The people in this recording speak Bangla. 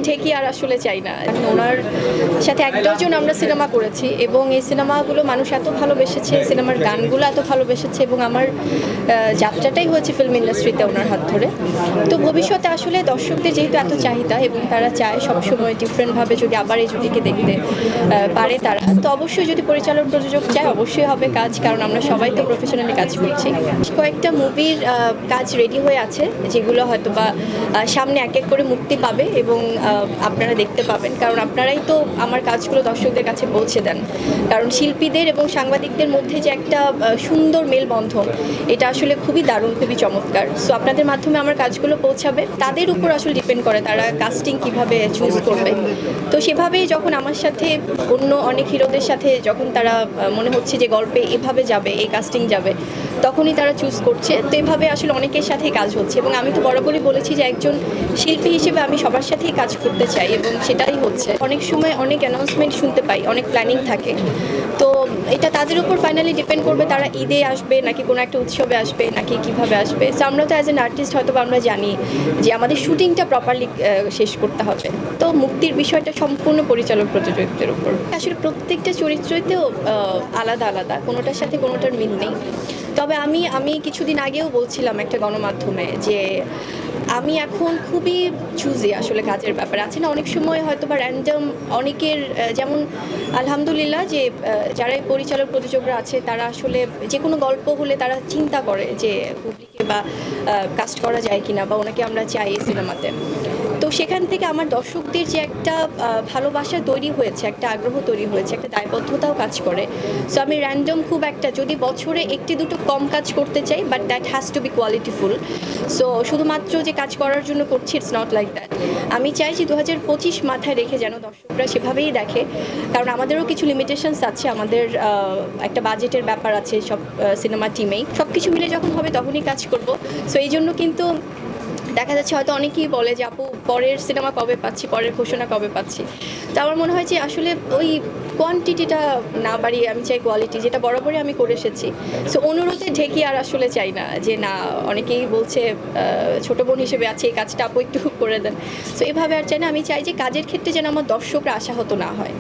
ঢেকি আর আসলে চাই না। ওনার সাথে এক ডজন আমরা সিনেমা করেছি এবং এই সিনেমাগুলো মানুষ এত ভালোবেসেছে, সিনেমার গানগুলো এত ভালোবেসেছে এবং আমার যাত্রাটাই হয়েছে ফিল্ম ইন্ডাস্ট্রিতে ওনার হাত ধরে। তো ভবিষ্যতে আসলে দর্শকদের যেহেতু এত চাহিদা এবং তারা চায় সবসময় ডিফারেন্টভাবে যদি আবার এই জুটিকে দেখতে পারে তারা, তো অবশ্যই যদি পরিচালক প্রযোজক চায় অবশ্যই হবে কাজ, কারণ আমরা সবাই তো প্রফেশনালি কাজ করছি। কয়েকটা মুভির কাজ রেডি হয়ে আছে যেগুলো হয়তো বা সামনে এক এক করে মুক্তি পাবে এবং আপনারা দেখতে পাবেন, কারণ আপনারাই তো আমার কাজগুলো দর্শকদের কাছে পৌঁছে দেন। কারণ শিল্পীদের এবং সাংবাদিকদের মধ্যে যে একটা সুন্দর মেলবন্ধন, এটা আসলে খুবই দারুণ, খুবই চমৎকার। সো আপনাদের মাধ্যমে আমার কাজগুলো পৌঁছাবে, তাদের উপর আসলে ডিপেন্ড করে তারা কাস্টিং কিভাবে চুজ করবে। তো সেভাবেই যখন আমার সাথে অন্য অনেক হিরোদের সাথে যখন তারা মনে হচ্ছে যে গল্পে এভাবে যাবে, এই কাস্টিং যাবে, তখনই তারা চুজ করছে। তো এভাবে আসলে অনেকের সাথেই কাজ হচ্ছে এবং আমি তো বরাবরই বলেছি যে একজন শিল্পী হিসেবে আমি সবার সাথেই কাজ করতে চাই এবং সেটাই হচ্ছে। অনেক সময় অনেক অ্যানাউন্সমেন্ট শুনতে পাই, অনেক প্ল্যানিং থাকে, তো এটা তাদের উপর ফাইনালি ডিপেন্ড করবে তারা ঈদে আসবে নাকি কোনো একটা উৎসবে আসবে নাকি কিভাবে আসবে। সো আমরা তো অ্যাজ অ্যান আর্টিস্ট হয়তো আমরা জানি যে আমাদের শুটিংটা প্রপারলি শেষ করতে হবে। তো মুক্তির বিষয়টা সম্পূর্ণ পরিচালক প্রযোজকদের উপর। আসলে প্রত্যেকটা চরিত্রতেও আলাদা আলাদা, কোনোটার সাথে কোনোটার মিল নেই। তবে আমি কিছুদিন আগেও বলছিলাম একটা গণমাধ্যমে যে আমি এখন খুবই চুজি আসলে কাজের ব্যাপারে। আছে না অনেক সময় হয়তো বা র্যান্ডম অনেকের, যেমন আলহামদুলিল্লাহ যে যারা পরিচালক প্রযোজকরা আছে তারা আসলে যে কোনো গল্প হলে তারা চিন্তা করে যে পাবলিকে বা কাস্ট করা যায় কিনা বা ওনাকে আমরা চাই এই সিনেমাতে। তো সেখান থেকে আমার দর্শকদের যে একটা ভালোবাসা তৈরি হয়েছে, একটা আগ্রহ তৈরি হয়েছে, একটা দায়বদ্ধতাও কাজ করে। সো আমি র্যান্ডম খুব একটা যদি বছরে একটি দুটো কম কাজ করতে চাই, but that has to B qualityful. So শুধুমাত্র যে কাজ করার জন্য করছি, ইটস নট লাইক দ্যাট। আমি চাই যে 2025 মাথায় রেখে যেন দর্শকরা সেভাবেই দেখে, কারণ আমাদেরও কিছু লিমিটেশনস আছে, আমাদের একটা বাজেটের ব্যাপার আছে সব সিনেমা টিমেই। সব কিছু মিলে যখন হবে তখনই কাজ করব। সো এই জন্য কিন্তু দেখা যাচ্ছে হয়তো অনেকেই বলে যে আপু পরের সিনেমা কবে পাচ্ছি, পরের ঘোষণা কবে পাচ্ছি। তো আমার মনে হয় যে আসলে ওই কোয়ান্টিটিটা না বাড়িয়ে আমি চাই কোয়ালিটি, যেটা বরাবরই আমি করে এসেছি। সো অনুরোধে ঢেকি আর আসলে চাই না যে না, অনেকেই বলছে ছোটো বোন হিসেবে আছে এই কাজটা আপু একটু করে দেন। সো এভাবে আর চাই না, আমি চাই যে কাজের ক্ষেত্রে যেন আমার দর্শকরা আশাহত না হয়।